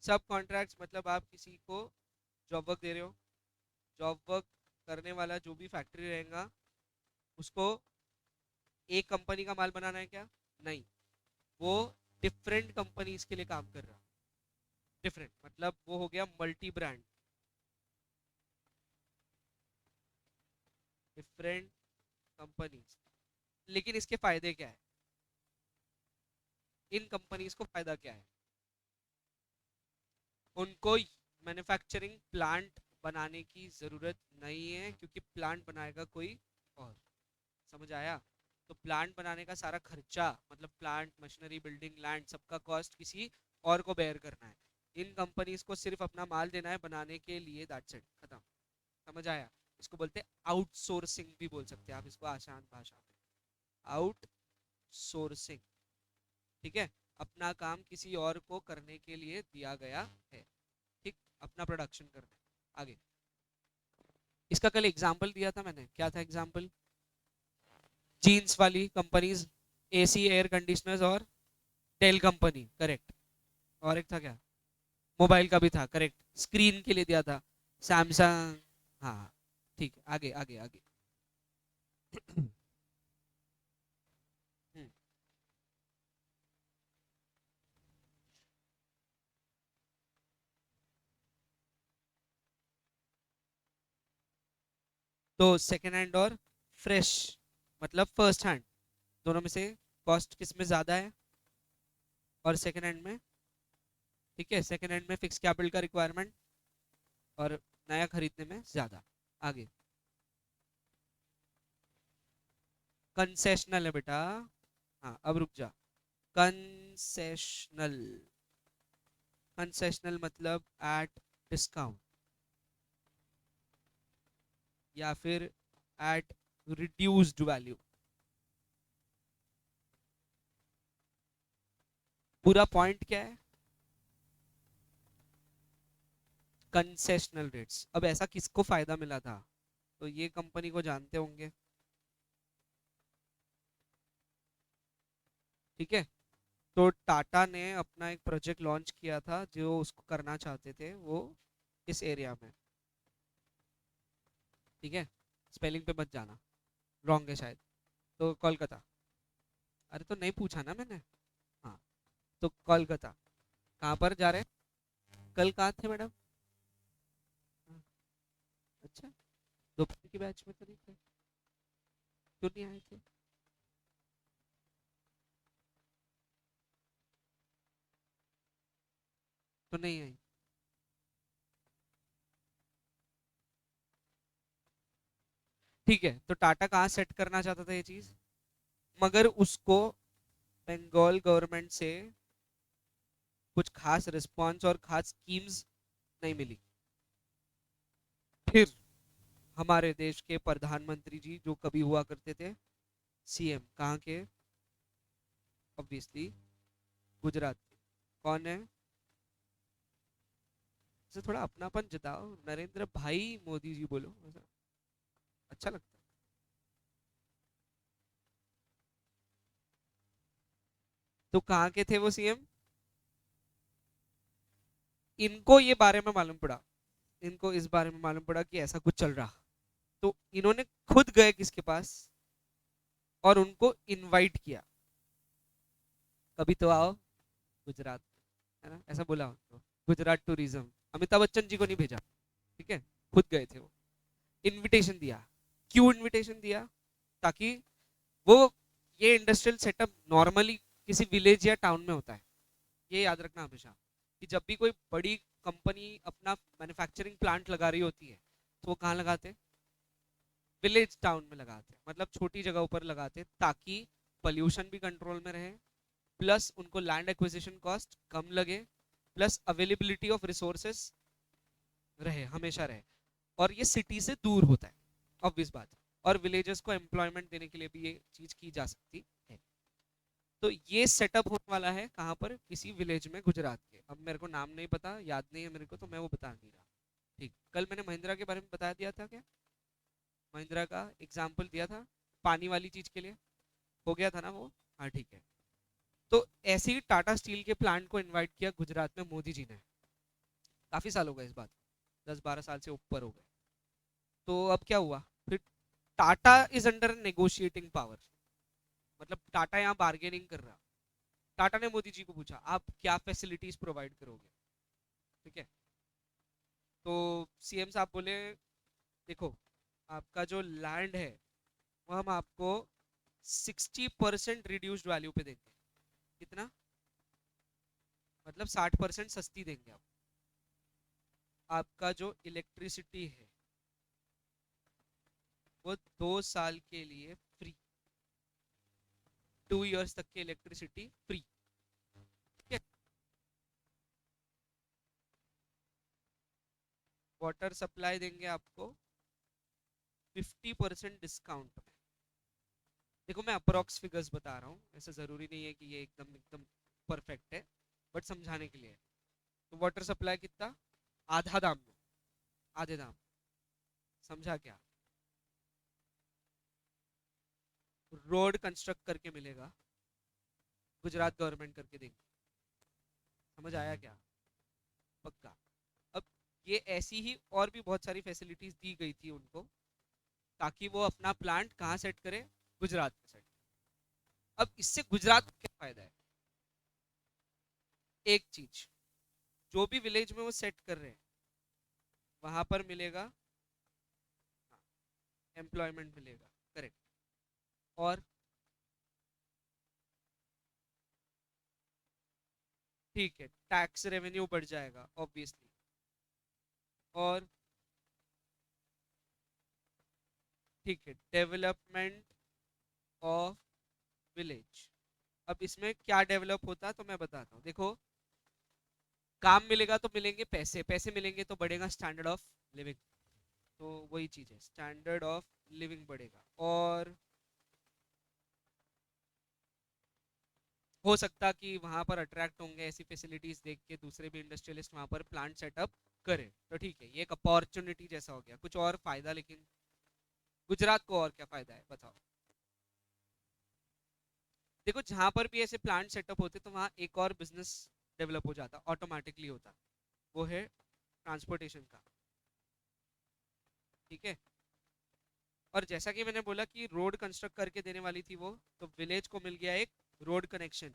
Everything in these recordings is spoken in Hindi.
सब कॉन्ट्रैक्ट्स मतलब आप किसी को जॉब वर्क दे रहे हो, जॉब वर्क करने वाला जो भी फैक्ट्री रहेगा उसको एक कंपनी का माल बनाना है क्या? नहीं, वो डिफरेंट कंपनीज के लिए काम कर रहा है। डिफरेंट मतलब वो हो गया मल्टी ब्रांड, डिफरेंट कंपनीज। लेकिन इसके फायदे क्या है? इन कंपनीज को फायदा क्या है? उनको मैन्युफैक्चरिंग प्लांट बनाने की जरूरत नहीं है, क्योंकि प्लांट बनाएगा कोई और। समझ आया? तो प्लांट बनाने का सारा खर्चा मतलब प्लांट, मशीनरी, बिल्डिंग, लैंड, सबका कॉस्ट किसी और को बेयर करना है। इन कंपनीज को सिर्फ अपना माल देना है बनाने के लिए, दैट्स इट, खत्म। समझ आया? इसको बोलते हैं आउटसोर्सिंग भी बोल सकते हैं आप इसको आसान भाषा में, आउटसोर्सिंग। ठीक है, अपना काम किसी और को करने के लिए दिया गया है। ठीक, अपना प्रोडक्शन करना है। आगे, इसका कल एग्जाम्पल दिया था मैंने, क्या था एग्जाम्पल? जीन्स वाली कंपनीज, एसी, एयर कंडीशनर्स और डेल कंपनी, करेक्ट। और एक था क्या? मोबाइल का भी था, करेक्ट, स्क्रीन के लिए दिया था, सैमसंग। हाँ, ठीक है, आगे आगे आगे। हम्म, तो सेकेंड हैंड और फ्रेश मतलब फर्स्ट हैंड, दोनों में से कॉस्ट किस में ज्यादा है? और सेकेंड हैंड में? ठीक है, सेकेंड हैंड में फिक्स कैपिटल का रिक्वायरमेंट और नया खरीदने में ज्यादा। आगे, कंसेशनल है बेटा। हाँ, अब रुक जा। कंसेशनल, कंसेशनल मतलब एट डिस्काउंट या फिर एट रिड्यूस्ड वैल्यू। पूरा पॉइंट क्या है? Concessional rates. अब ऐसा किसको फायदा मिला था? तो ये कंपनी को जानते होंगे। ठीक है, तो टाटा ने अपना एक प्रोजेक्ट लॉन्च किया था, जो उसको करना चाहते थे वो इस एरिया में। ठीक है, स्पेलिंग पे मत जाना, रॉन्ग है शायद। तो कोलकाता। अरे तो नहीं पूछा ना मैंने। हाँ, तो कोलकाता। कहाँ पर जा रहे हैं? कल कहाँ थे मैडम? हाँ, अच्छा, दोपहर की बैच में तो नहीं थे? क्यों नहीं आए थे? तो नहीं आई? ठीक है, तो टाटा कहाँ सेट करना चाहता था ये चीज, मगर उसको बंगाल गवर्नमेंट से कुछ खास रिस्पॉन्स और खास स्कीम्स नहीं मिली। फिर हमारे देश के प्रधानमंत्री जी जो कभी हुआ करते थे सीएम, कहाँ के? ऑब्वियसली गुजरात के। कौन है? इसे थोड़ा अपनापन जताओ, नरेंद्र भाई मोदी जी बोलो, ऐसा अच्छा लगता है। तो कहाँ के थे वो सीएम? इनको ये बारे में मालूम पड़ा, इनको इस बारे में मालूम पड़ा कि ऐसा कुछ चल रहा, तो इन्होंने खुद गए किसके पास और उनको इनवाइट किया, कभी तो आओ गुजरात, है ना, ऐसा बोला उनको। गुजरात टूरिज्म, अमिताभ बच्चन जी को नहीं भेजा। ठीक है, खुद गए थे वो, इनविटेशन दिया। क्यों इनविटेशन दिया? ताकि वो, ये इंडस्ट्रियल सेटअप नॉर्मली किसी विलेज या टाउन में होता है, ये याद रखना हमेशा, कि जब भी कोई बड़ी कंपनी अपना मैन्युफैक्चरिंग प्लांट लगा रही होती है तो वो कहाँ लगाते हैं? विलेज टाउन में लगाते हैं, मतलब छोटी जगह पर लगाते हैं, ताकि पॉल्यूशन भी कंट्रोल में रहे, प्लस उनको लैंड एक्विजिशन कॉस्ट कम लगे, प्लस अवेलेबिलिटी ऑफ रिसोर्सेस रहे, हमेशा रहे। और ये सिटी से दूर होता है, ऑब्वियस बात है। और विलेजेस को एम्प्लॉयमेंट देने के लिए भी ये चीज की जा सकती है। तो ये सेटअप होने वाला है कहाँ पर? किसी विलेज में गुजरात के। अब मेरे को नाम नहीं पता, याद नहीं है मेरे को, तो मैं वो बता नहीं रहा। ठीक, कल मैंने महिंद्रा के बारे में बता दिया था क्या? महिंद्रा का एग्जाम्पल दिया था पानी वाली चीज के लिए, हो गया था ना वो? हाँ, ठीक है। तो ऐसे ही टाटा स्टील के प्लांट को इनवाइट किया गुजरात में मोदी जी ने। काफी साल हो गए इस बात, 10-12 साल से ऊपर हो गए। तो अब क्या हुआ फिर, Tata is under negotiating power, मतलब टाटा यहाँ बार्गेनिंग कर रहा। टाटा ने मोदी जी को पूछा आप क्या फैसिलिटीज प्रोवाइड करोगे, ठीक है। तो सीएम साहब बोले देखो आपका जो लैंड है वो हम आपको 60% रिड्यूस्ड वैल्यू पे देंगे। कितना, मतलब 60% सस्ती देंगे आप। आपका जो इलेक्ट्रिसिटी है वो 2 साल के लिए फ्री, 2 इयर्स तक की इलेक्ट्रिसिटी फ्री, ठीक है। वाटर सप्लाई देंगे आपको 50% डिस्काउंट में। देखो मैं अप्रोक्स फिगर्स बता रहा हूँ, ऐसा जरूरी नहीं है कि ये एकदम एकदम परफेक्ट है, बट समझाने के लिए है। तो वाटर सप्लाई कितना, आधा दाम में, आधे दाम, समझा क्या। रोड कंस्ट्रक्ट करके मिलेगा, गुजरात गवर्नमेंट करके देंगी। समझ आया क्या, पक्का। अब ये ऐसी ही और भी बहुत सारी फैसिलिटीज दी गई थी उनको, ताकि वो अपना प्लांट कहाँ सेट करे, गुजरात में सेट। अब इससे गुजरात को क्या फायदा है, एक चीज, जो भी विलेज में वो सेट कर रहे हैं वहां पर मिलेगा, एम्प्लॉयमेंट मिलेगा, करेक्ट। और ठीक है, टैक्स रेवेन्यू बढ़ जाएगा ऑब्वियसली। और ठीक है, डेवलपमेंट ऑफ विलेज। अब इसमें क्या डेवलप होता है तो मैं बताता हूँ, देखो काम मिलेगा तो मिलेंगे पैसे, पैसे मिलेंगे तो बढ़ेगा स्टैंडर्ड ऑफ लिविंग। तो वही चीज है, स्टैंडर्ड ऑफ लिविंग बढ़ेगा। और हो सकता कि वहां पर अट्रैक्ट होंगे ऐसी फैसिलिटीज देख के दूसरे भी इंडस्ट्रियलिस्ट वहां पर प्लांट सेटअप करें, तो ठीक है, ये एक अपॉर्चुनिटी जैसा हो गया। कुछ और फायदा, लेकिन गुजरात को और क्या फायदा है बताओ। देखो जहां पर भी ऐसे प्लांट सेटअप होते तो वहां एक और बिजनेस डेवलप हो जाता, ऑटोमेटिकली होता, वो है ट्रांसपोर्टेशन का, ठीक है। और जैसा कि मैंने बोला कि रोड कंस्ट्रक्ट करके देने वाली थी वो, तो विलेज को मिल गया एक रोड कनेक्शन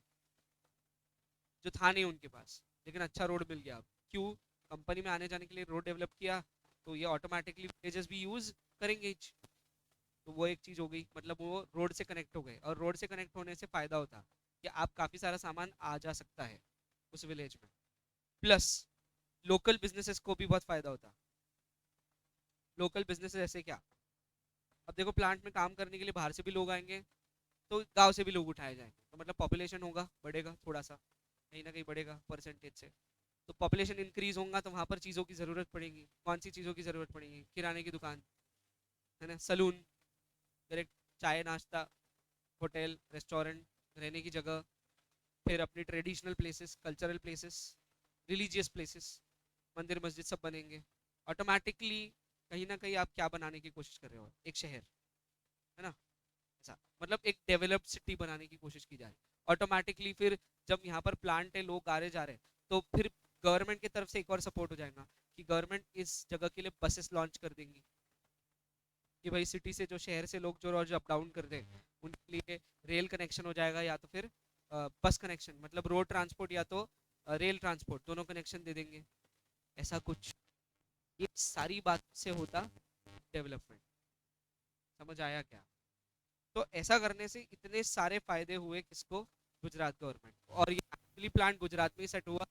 जो था नहीं उनके पास, लेकिन अच्छा रोड मिल गया। अब क्यों, कंपनी में आने जाने के लिए रोड डेवलप किया, तो ये ऑटोमेटिकली विलेजेस भी यूज करेंगे तो वो एक चीज हो गई, मतलब वो रोड से कनेक्ट हो गए। और रोड से कनेक्ट होने से फायदा होता कि आप काफी सारा सामान आ जा सकता है उस विलेज में, प्लस लोकल बिजनेसेस को भी बहुत फायदा होता। लोकल बिजनेसेस ऐसे क्या, अब देखो प्लांट में काम करने के लिए बाहर से भी लोग आएंगे, तो गांव से भी लोग उठाए जाएंगे, तो मतलब पॉपुलेशन होगा, बढ़ेगा थोड़ा सा, कहीं ना कहीं बढ़ेगा परसेंटेज से। तो पॉपुलेशन इंक्रीज होगा तो वहां पर चीज़ों की ज़रूरत पड़ेगी। कौन सी चीज़ों की ज़रूरत पड़ेगी, किराने की दुकान, है ना, सलून, डायरेक्ट चाय नाश्ता, होटल रेस्टोरेंट, रहने की जगह, फिर अपनी traditional places, cultural places, religious places, मंदिर मस्जिद सब बनेंगे ऑटोमेटिकली। कहीं ना कहीं आप क्या बनाने की कोशिश कर रहे हो, एक शहर, है ना, ऐसा मतलब एक डेवलप्ड सिटी बनाने की कोशिश की जा रही है ऑटोमेटिकली। फिर जब यहाँ पर प्लांट है, लोग आ रहे जा रहे हैं, तो फिर गवर्नमेंट की तरफ से एक और सपोर्ट हो जाएगा कि गवर्नमेंट इस जगह के लिए बसेस लॉन्च कर देंगी, कि भाई सिटी से जो शहर से लोग जो रोज अप डाउन करते हैं उनके लिए रेल कनेक्शन हो जाएगा, या तो फिर बस कनेक्शन, मतलब रोड ट्रांसपोर्ट या तो रेल ट्रांसपोर्ट, दोनों कनेक्शन दे देंगे, ऐसा कुछ। ये सारी बात से होता डेवलपमेंट, समझ आया क्या। तो ऐसा करने से इतने सारे फायदे हुए किसको, गुजरात गवर्नमेंट को। और ये एक्चुअली प्लांट गुजरात में ही सेट हुआ,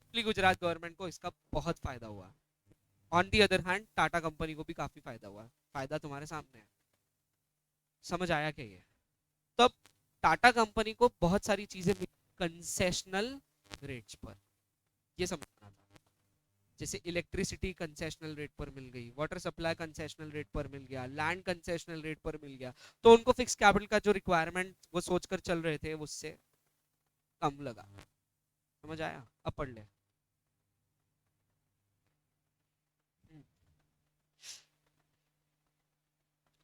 इसलिए गुजरात गवर्नमेंट को इसका बहुत फायदा हुआ। On the other hand Tata company को भी काफी फायदा हुआ, फायदा तुम्हारे सामने है। समझ आया क्या ये। तब टाटा कंपनी को बहुत सारी चीजें मिली कंसेशनल रेट्स पर, ये समझना था। जैसे इलेक्ट्रिसिटी कंसेशनल रेट पर मिल गई, वाटर सप्लाई कंसेशनल रेट पर मिल गया, लैंड कंसेशनल रेट पर मिल गया, तो उनको फिक्स कैपिटल का जो रिक्वायरमेंट वो सोचकर चल रहे थे उससे कम लगा। समझ आया, अब पढ़ ले। हम्म।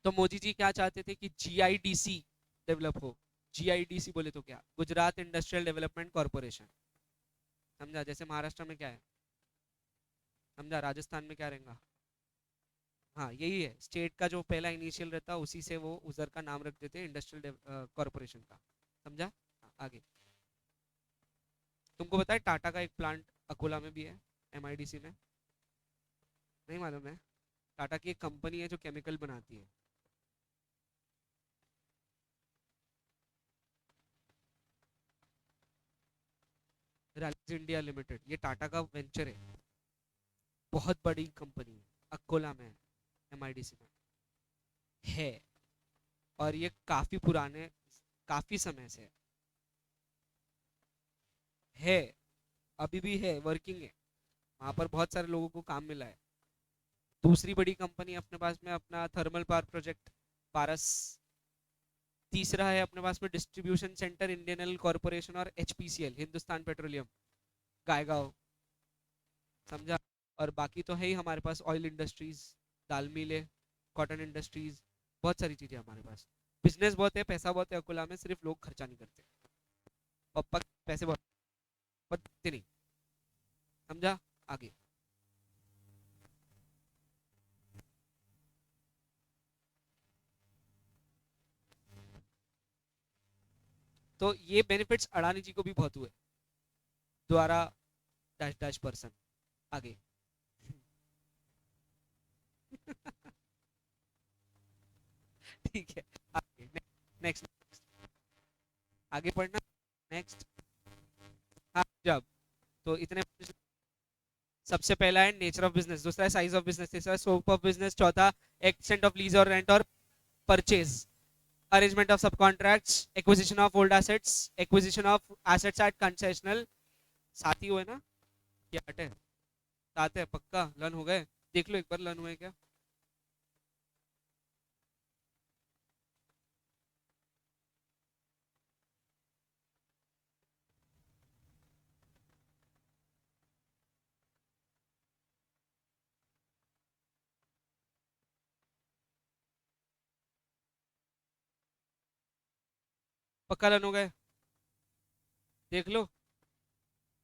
तो मोदी जी क्या चाहते थे कि जीआईडीसी डेवलप हो। जीआईडीसी बोले तो क्या, गुजरात इंडस्ट्रियल डेवलपमेंट कॉर्पोरेशन, समझा, जैसे महाराष्ट्र में क्या है, समझा? राजस्थान में क्या रहेगा? हाँ यही है, स्टेट का जो पहला इनिशियल रहता है उसी से वो उधर का नाम रख देते हैं, इंडस्ट्रियल कॉरपोरेशन का। समझा? हाँ, आगे। तुमको पता है टाटा का एक प्लांट अकोला में भी है, एमआईडीसी में? नहीं मालूम है? टाटा की एक कंपनी है जो केमिकल बनाती है। रैलीज इंडिया लिमिटेड, ये टाटा का वेंचर है, बहुत बड़ी कंपनी है, अकोला में है, एमआईडीसी में है। और ये काफी पुराने, काफी समय से है, अभी भी है, वर्किंग है। वहां पर बहुत सारे लोगों को काम मिला है। दूसरी बड़ी कंपनी अपने पास में अपना थर्मल पावर प्रोजेक्ट, पारस। तीसरा है अपने पास में distribution centre, Indian oil corporation और एचपीसीएल, हिंदुस्तान पेट्रोलियम, गायगांव। समझा? और बाकी तो है ही हमारे पास ऑयल इंडस्ट्रीज, दाल मिले, कॉटन इंडस्ट्रीज, बहुत सारी चीजें हमारे पास। बिजनेस बहुत है, पैसा बहुत है अकोला में, सिर्फ लोग खर्चा नहीं करते। पप्पा के पैसे बहुत, पर देते नहीं। समझा? आगे। तो ये बेनिफिट्स अडानी जी को भी बहुत हुए, द्वारा डैश डैश पर्सन। आगे। ठीक है, आगे। नेक्स्ट, आगे पढ़ना। नेक्स्ट। हाँ जब, तो इतने। सबसे पहला है नेचर ऑफ बिजनेस, दूसरा है साइज ऑफ बिजनेस, तीसरा है स्कोप ऑफ बिजनेस, चौथा एक्सटेंट ऑफ लीज और रेंट और purchase, arrangement of sub contracts, acquisition of old assets, acquisition of assets at concessional. साथ ही हुए ना? क्या आठ है? सात है पक्का? लर्न हो गए? देख लो एक बार लर्न हुए क्या। पक्का लर्न हो गए? देख लो,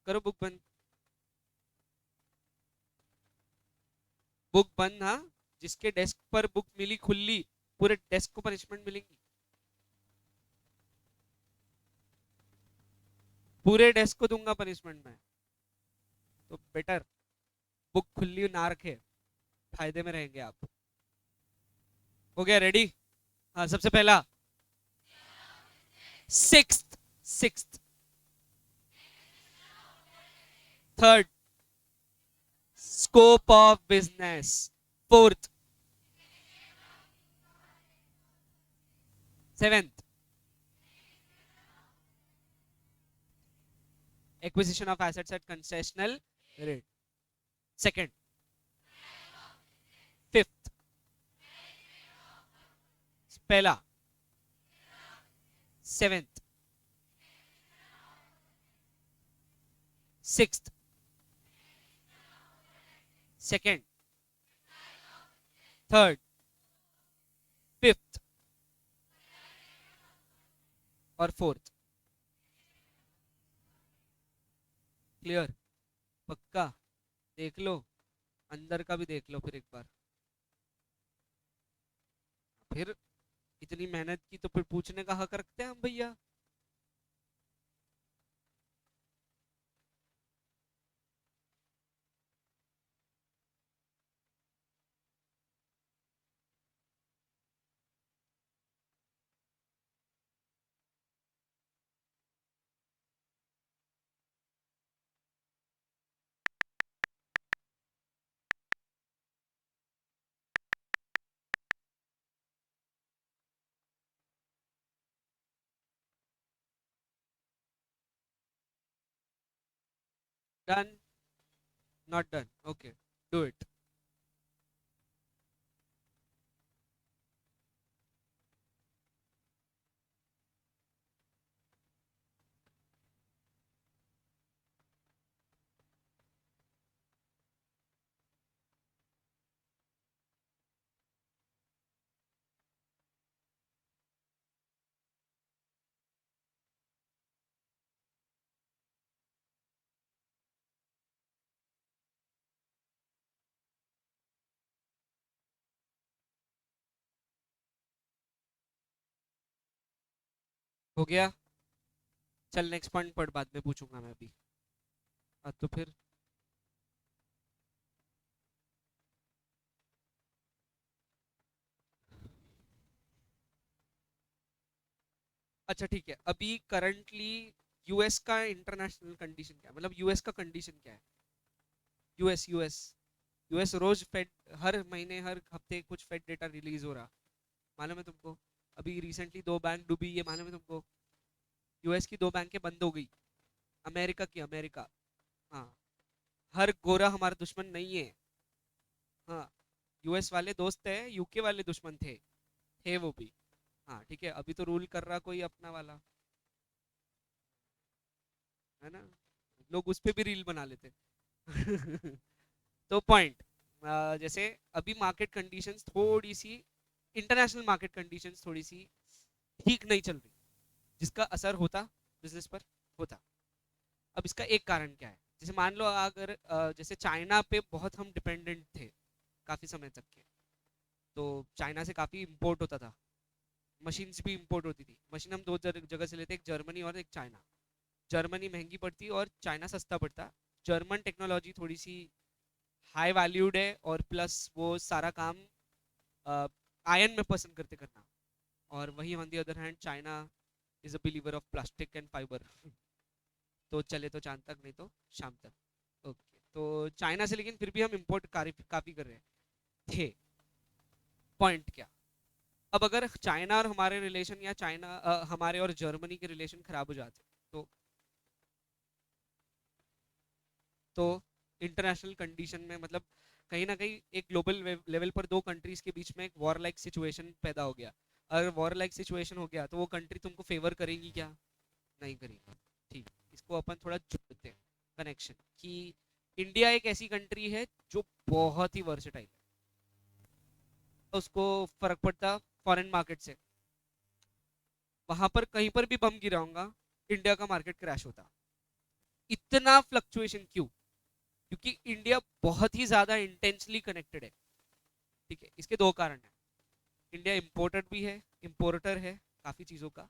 करो बुक बंद। बुक बंद, हाँ। जिसके डेस्क पर बुक मिली खुली, पूरे डेस्क को पनिशमेंट मिलेगी, पूरे डेस्क को दूंगा पनिशमेंट में। तो बेटर बुक खुली ना रखे, फायदे में रहेंगे आप। हो गया रेडी? हाँ, सबसे पहला sixth, sixth. Third scope of business. Fourth, seventh acquisition of assets at concessional rate. Second, fifth, पहला, seventh, sixth, second, third, fifth और फोर्थ। क्लियर? पक्का? देख लो, अंदर का भी देख लो फिर एक बार। फिर इतनी मेहनत की तो फिर पूछने का हक रखते हैं हम भैया। Done? Not done? Okay, do it. हो गया। चल नेक्स्ट पॉइंट पढ़, बाद में पूछूंगा मैं अभी। तो फिर अच्छा ठीक है, अभी करंटली यूएस का इंटरनेशनल कंडीशन क्या है, मतलब यूएस का कंडीशन क्या है। यूएस यूएस यूएस रोज फेड, हर महीने हर हफ्ते कुछ फेड डेटा रिलीज हो रहा, मालूम है तुमको। अभी रिसेंटली दो बैंक डूबी, ये मालूम है तुमको। यूएस की दो बैंकें बंद हो गई। अमेरिका की, अमेरिका। हाँ। हर गोरा हमारा दुश्मन नहीं है। हाँ। यूएस वाले दोस्त है, यूके वाले दुश्मन थे वो भी। हाँ ठीक है, अभी तो रूल कर रहा कोई अपना वाला, है ना। लोग उस पे भी रील बना लेते। तो पॉइंट, जैसे अभी मार्केट कंडीशंस थोड़ी सी, इंटरनेशनल मार्केट कंडीशंस थोड़ी सी ठीक नहीं चल रही, जिसका असर होता बिजनेस पर, होता। अब इसका एक कारण क्या है, जैसे मान लो अगर जैसे चाइना पे बहुत हम डिपेंडेंट थे काफी समय तक के, तो चाइना से काफी इंपोर्ट होता था, मशीन्स भी इंपोर्ट होती थी। मशीन हम दो जगह से लेते, एक जर्मनी और एक चाइना। जर्मनी महंगी पड़ती और चाइना सस्ता पड़ता। जर्मन टेक्नोलॉजी थोड़ी सी हाई वैल्यूड है, और प्लस वो सारा काम आयन में पसंद करते करना। और वही on the other hand China is a believer of plastic and fibre. तो चले तो चांद तक, नहीं तो शाम तक। ओके, तो चाइना से लेकिन फिर भी हम इम्पोर्ट काफी कर रहे थे। पॉइंट क्या, अब अगर चाइना और हमारे रिलेशन, या चाइना हमारे और जर्मनी के रिलेशन खराब हो जाते, तो तो इंटरनेशनल कंडीशन में मतलब कहीं ना कहीं एक ग्लोबल लेवल पर दो कंट्रीज के बीच में एक वॉर लाइक सिचुएशन पैदा हो गया। अगर वॉर लाइक सिचुएशन हो गया तो वो कंट्री तुमको फेवर करेगी क्या, नहीं करेगी। ठीक, इसको अपन थोड़ा जोड़ते हैं कनेक्शन, कि इंडिया एक ऐसी कंट्री है जो बहुत ही वर्सेटाइल है, तो उसको फर्क पड़ता फॉरेन मार्केट से। वहां पर कहीं पर भी बम गिरा होगा, इंडिया का मार्केट क्रैश होता। इतना फ्लक्चुएशन क्यों, क्योंकि इंडिया बहुत ही ज्यादा इंटेंसली कनेक्टेड है। ठीक है, इसके दो कारण है। इंडिया इम्पोर्टर भी है, इम्पोर्टर है काफी चीजों का।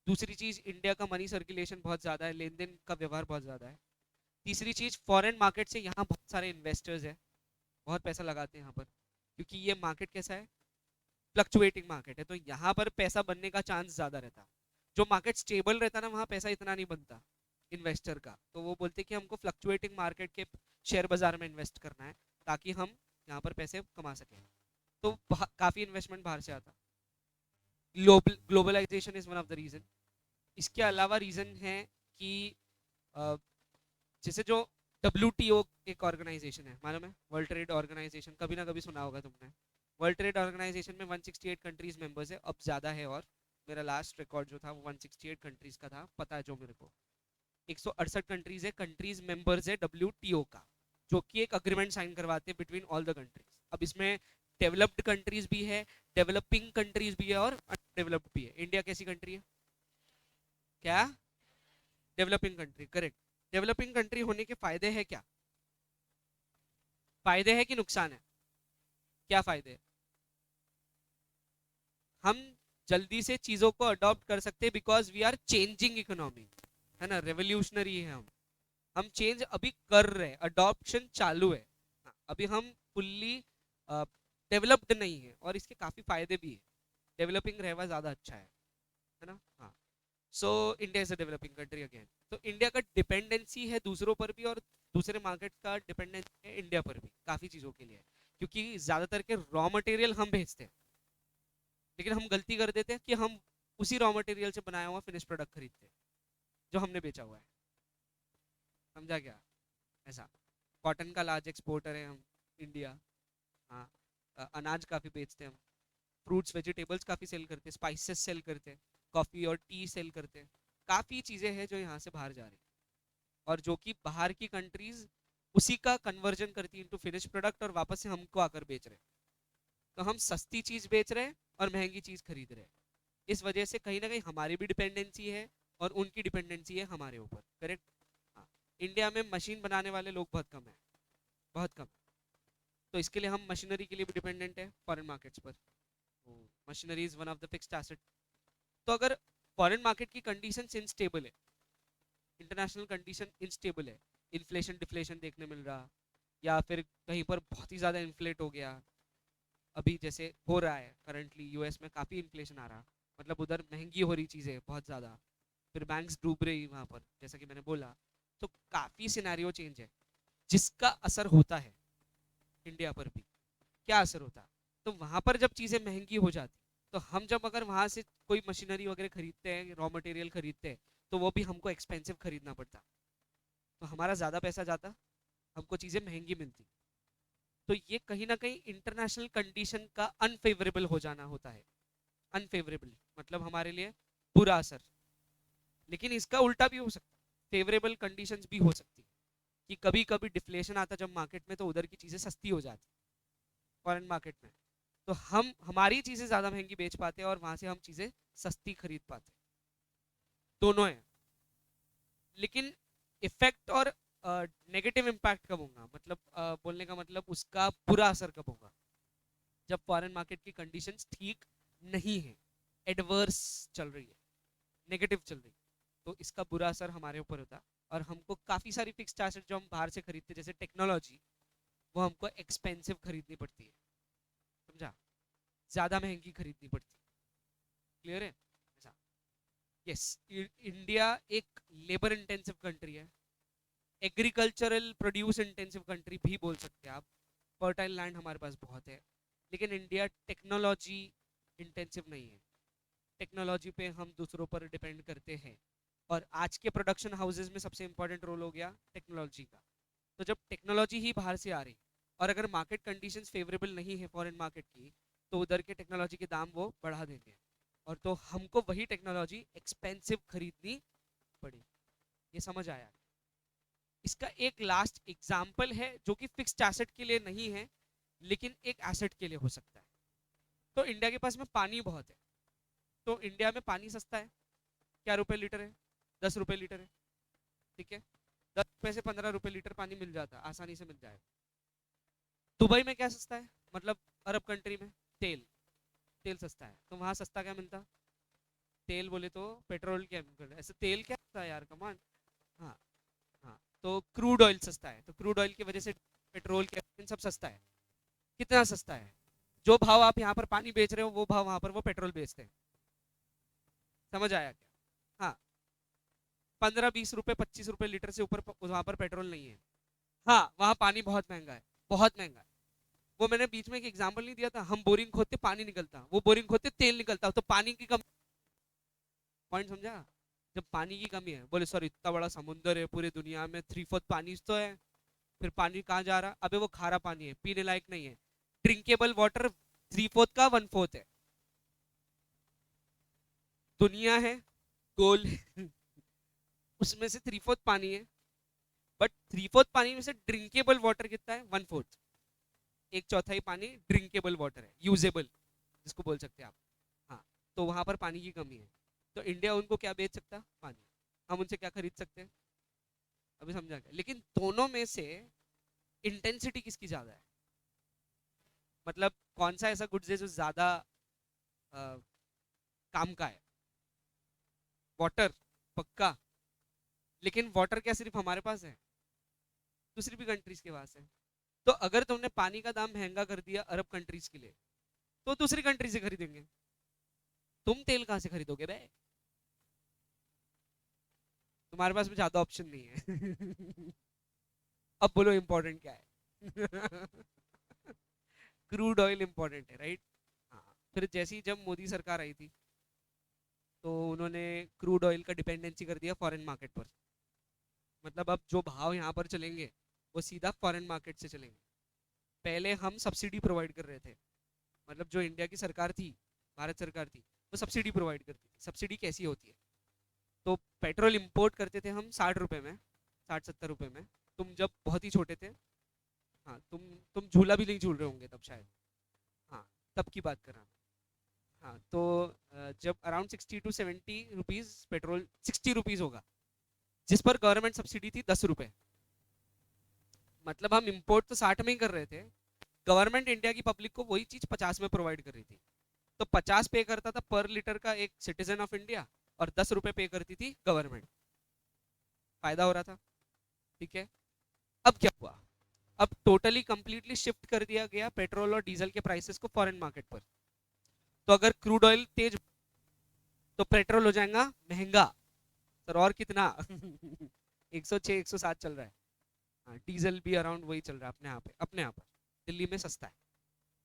दूसरी चीज, इंडिया का मनी सर्कुलेशन बहुत ज्यादा है, लेन देन का व्यवहार बहुत ज्यादा है। तीसरी चीज, फॉरेन मार्केट से यहाँ बहुत सारे इन्वेस्टर्स है, बहुत पैसा लगाते हैं यहाँ पर, क्योंकि ये मार्केट कैसा है, फ्लक्चुएटिंग मार्केट है, तो यहाँ पर पैसा बनने का चांस ज्यादा रहता। जो मार्केट स्टेबल रहता ना, वहाँ पैसा इतना नहीं बनता इन्वेस्टर का, तो वो बोलते कि हमको फ्लक्चुएटिंग मार्केट के शेयर बाजार में इन्वेस्ट करना है, ताकि हम यहाँ पर पैसे कमा सकें। तो काफी इन्वेस्टमेंट बाहर से आता। Globalization is one of the reason. इसके अलावा रीजन है कि अ, जैसे जो WTO एक ऑर्गेनाइजेशन है, मालूम है, वर्ल्ड ट्रेड ऑर्गेनाइजेशन, कभी ना कभी सुना होगा तुमने। वर्ल्ड ट्रेड ऑर्गेनाइजेशन में 168 कंट्रीज मेंबर्स है, अब ज्यादा है। और मेरा लास्ट रिकॉर्ड जो था वो 168 कंट्रीज का था, पता है जो मेरे को। 168 कंट्रीज है, कंट्रीज मेंबर्स है WTO का, जो कि एक अग्रीमेंट साइन करवाते हैं बिटवीन ऑल द कंट्रीज। अब इसमें डेवलप्ड कंट्रीज भी है, डेवलपिंग कंट्रीज भी है, और अनडेवलप्ड भी है। इंडिया कैसी कंट्री है, क्या, developing country, correct. Developing country होने के फायदे हैं क्या, फायदे है कि नुकसान है, क्या फायदे है। हम जल्दी से चीजों को अडॉप्ट कर सकते हैं, because we are changing economy, है ना, रेवोल्यूशनरी है हम चेंज अभी कर रहे हैं, अडॉप्शन चालू है। हाँ, अभी हम फुल्ली डेवलप्ड नहीं है, और इसके काफी फायदे भी है। डेवलपिंग रहना ज्यादा अच्छा है ना। हाँ। So India is a developing country again. तो इंडिया का डिपेंडेंसी है दूसरों पर भी, और दूसरे मार्केट का डिपेंडेंसी है इंडिया पर भी, काफी चीजों के लिए। क्योंकि ज्यादातर के रॉ मटेरियल हम भेजते हैं, लेकिन हम गलती कर देते हैं कि हम उसी रॉ मटेरियल से बनाया हुआ फिनिश प्रोडक्ट खरीदते हैं जो हमने बेचा हुआ है। समझा क्या, ऐसा। कॉटन का लार्ज एक्सपोर्टर है हम, इंडिया। हाँ। अनाज काफी बेचते हैं हम, फ्रूट्स वेजिटेबल्स काफी सेल करते हैं, स्पाइसेस सेल करते हैं, कॉफी और टी सेल करते हैं। काफी चीजें हैं जो यहाँ से बाहर जा रही हैं, और जो कि बाहर की कंट्रीज उसी का कन्वर्जन करती है इनटू फिनिश प्रोडक्ट, और वापस से हमको आकर बेच रहे हैं। तो हम सस्ती चीज बेच रहे हैं और महंगी चीज खरीद रहे हैं। इस वजह से कहीं ना कहीं हमारी भी डिपेंडेंसी है, और उनकी डिपेंडेंसी है हमारे ऊपर, करेक्ट। हाँ। इंडिया में मशीन बनाने वाले लोग बहुत कम है, बहुत कम। तो इसके लिए हम मशीनरी के लिए भी डिपेंडेंट है फॉरेन मार्केट्स पर। Machinery is one of the fixed asset. तो अगर फॉरेन मार्केट की कंडीशन इनस्टेबल है, इंटरनेशनल कंडीशन इनस्टेबल है, इन्फ्लेशन डिफ्लेशन देखने मिल रहा, या फिर कहीं पर बहुत ही ज़्यादा इन्फ्लेट हो गया, अभी जैसे हो रहा है करंटली यूएस में काफ़ी इन्फ्लेशन आ रहा, मतलब उधर महंगी हो रही चीज़ें बहुत ज़्यादा, फिर बैंक्स डूब रही वहाँ पर जैसा कि मैंने बोला। तो काफ़ी सिनेरियो चेंज है जिसका असर होता है इंडिया पर भी। क्या असर होता, तो वहाँ पर जब चीज़ें महंगी हो जाती, तो हम जब अगर वहाँ से कोई मशीनरी वगैरह खरीदते हैं, रॉ मटेरियल खरीदते हैं, तो वो भी हमको एक्सपेंसिव खरीदना पड़ता, तो हमारा ज़्यादा पैसा जाता, हमको चीज़ें महंगी मिलती। तो ये कहीं ना कहीं इंटरनेशनल कंडीशन का अनफेवरेबल हो जाना होता है। अनफेवरेबल मतलब हमारे लिए बुरा असर। लेकिन इसका उल्टा भी हो सकता है, फेवरेबल कंडीशंस भी हो सकती है कि कभी कभी डिफ्लेशन आता जब मार्केट में, तो उधर की चीज़ें सस्ती हो जाती फॉरेन मार्केट में, तो हम हमारी चीज़ें ज़्यादा महंगी बेच पाते हैं और वहां से हम चीज़ें सस्ती खरीद पाते हैं। दोनों है। लेकिन इफेक्ट और नेगेटिव इम्पैक्ट कब होगा, मतलब बोलने का मतलब उसका बुरा असर कब होगा, जब फॉरेन मार्केट की कंडीशंस ठीक नहीं है, एडवर्स चल रही है, नेगेटिव चल रही है, तो इसका बुरा असर हमारे ऊपर होता है। और हमको काफ़ी सारी फिक्स्ड एसेट जो हम बाहर से खरीदते हैं जैसे टेक्नोलॉजी, वो हमको एक्सपेंसिव खरीदनी पड़ती है, समझा, ज़्यादा महंगी खरीदनी पड़ती है। क्लियर है ऐसा? यस। इंडिया एक लेबर इंटेंसिव कंट्री है, एग्रीकल्चरल प्रोड्यूस इंटेंसिव कंट्री भी बोल सकते हैं आप, फर्टाइल लैंड हमारे पास बहुत है। लेकिन इंडिया टेक्नोलॉजी इंटेंसिव नहीं है, टेक्नोलॉजी पे हम दूसरों पर डिपेंड करते हैं। और आज के प्रोडक्शन हाउसेज में सबसे इंपॉर्टेंट रोल हो गया टेक्नोलॉजी का। तो जब टेक्नोलॉजी ही बाहर से आ रही, और अगर मार्केट कंडीशंस फेवरेबल नहीं है फॉरेन मार्केट की, तो उधर के टेक्नोलॉजी के दाम वो बढ़ा देंगे, और तो हमको वही टेक्नोलॉजी एक्सपेंसिव खरीदनी पड़ेगी। ये समझ आया? इसका एक लास्ट एग्जाम्पल है जो कि फिक्स्ड एसेट के लिए नहीं है, लेकिन एक एसेट के लिए हो सकता है। तो इंडिया के पास में पानी बहुत है, तो इंडिया में पानी सस्ता है, क्या रुपए लीटर है, 10 रुपए लीटर है, ठीक है, 10 रुपए से 15 रुपए लीटर पानी मिल जाता है, आसानी से मिल जाएगा। दुबई में क्या सस्ता है, मतलब अरब कंट्री में तेल, तेल सस्ता है, तो वहाँ सस्ता क्या मिलता, तेल बोले तो पेट्रोल, क्या ऐसे तेल क्या होता है यार, कमान। हाँ, हाँ, तो क्रूड ऑयल सस्ता है, तो क्रूड ऑयल की वजह से पेट्रोल केरोसिन सब सस्ता है। कितना सस्ता है, जो भाव आप यहाँ पर पानी बेच रहे हो वो भाव वहां पर वो पेट्रोल बेचते हैं। समझ आया क्या? हाँ, 15-20 रुपए 25 रुपए लीटर से ऊपर वहां पर पेट्रोल नहीं है। हाँ, वहाँ पानी बहुत महंगा है, बहुत महंगा है। वो मैंने बीच में एक एग्जांपल नहीं दिया था, हम बोरिंग खोदते पानी निकलता, वो बोरिंग खोदते तेल निकलता, तो पानी की कमी। पॉइंट समझा? जब पानी की कमी है, बोले सर इतना बड़ा समुंदर है पूरी दुनिया में, 3/4 पानी तो है, फिर पानी कहाँ जा रहा, अबे वो खारा पानी है, पीने लायक नहीं है। ड्रिंकेबल वाटर 3/4 का 1/4 है। दुनिया है गोल उसमें से 3/4 पानी है, बट 3/4 पानी में से ड्रिंकेबल वाटर कितना है, 1/4। एक चौथाई पानी ड्रिंकेबल वाटर है, यूजेबल जिसको बोल सकते हैं आप। हाँ, तो वहां पर पानी की कमी है, तो इंडिया उनको क्या बेच सकता है, पानी। हम उनसे क्या खरीद सकते हैं, अभी समझा गया। लेकिन दोनों में से इंटेंसिटी किसकी ज्यादा है, मतलब कौन सा ऐसा गुड्स है जो ज्यादा काम का है, वाटर, पक्का। लेकिन वाटर क्या सिर्फ हमारे पास है, दूसरी भी कंट्रीज के पास है। तो अगर तुमने पानी का दाम महंगा कर दिया अरब कंट्रीज के लिए, तो दूसरी कंट्री से खरीदेंगे, तुम तेल कहाँ से खरीदोगे बे, तुम्हारे पास में ज्यादा ऑप्शन नहीं है अब बोलो इंपॉर्टेंट क्या है क्रूड ऑयल इंपॉर्टेंट है, राइट। हाँ, फिर जैसी जब मोदी सरकार आई थी, तो उन्होंने क्रूड ऑयल का डिपेंडेंसी कर दिया फॉरेन मार्केट पर, मतलब अब जो भाव यहाँ पर चलेंगे वो सीधा फॉरेन मार्केट से चलेंगे। पहले हम सब्सिडी प्रोवाइड कर रहे थे, मतलब जो इंडिया की सरकार थी, भारत सरकार थी, वो सब्सिडी प्रोवाइड करती थी। सब्सिडी कैसी होती है, तो पेट्रोल इंपोर्ट करते थे हम 60 रुपए में, 60-70 रुपए में। तुम जब बहुत ही छोटे थे, हाँ, तुम झूला भी नहीं झूल रहे होंगे तब शायद, हाँ, तब की बात कर रहा हूँ। हाँ, तो जब around 60 to 70 rupees petrol, 60 rupees होगा, जिस पर गवर्नमेंट सब्सिडी थी 10 रुपए, मतलब हम इंपोर्ट तो 60 में ही कर रहे थे, गवर्नमेंट इंडिया की पब्लिक को वही चीज 50 में प्रोवाइड कर रही थी। तो 50 पे करता था पर लीटर का एक सिटीजन ऑफ इंडिया, और 10 रुपए पे करती थी गवर्नमेंट, फायदा हो रहा था। ठीक है, अब क्या हुआ, अब टोटली कंप्लीटली शिफ्ट कर दिया गया पेट्रोल और डीजल के प्राइसेस को फॉरेन मार्केट पर। तो अगर क्रूड ऑयल तेज तो पेट्रोल हो जाएगा महंगा सर, और कितना 106 107 चल रहा है। हाँ, डीजल भी अराउंड वही चल रहा है अपने यहाँ पे, अपने यहाँ पर दिल्ली में सस्ता है,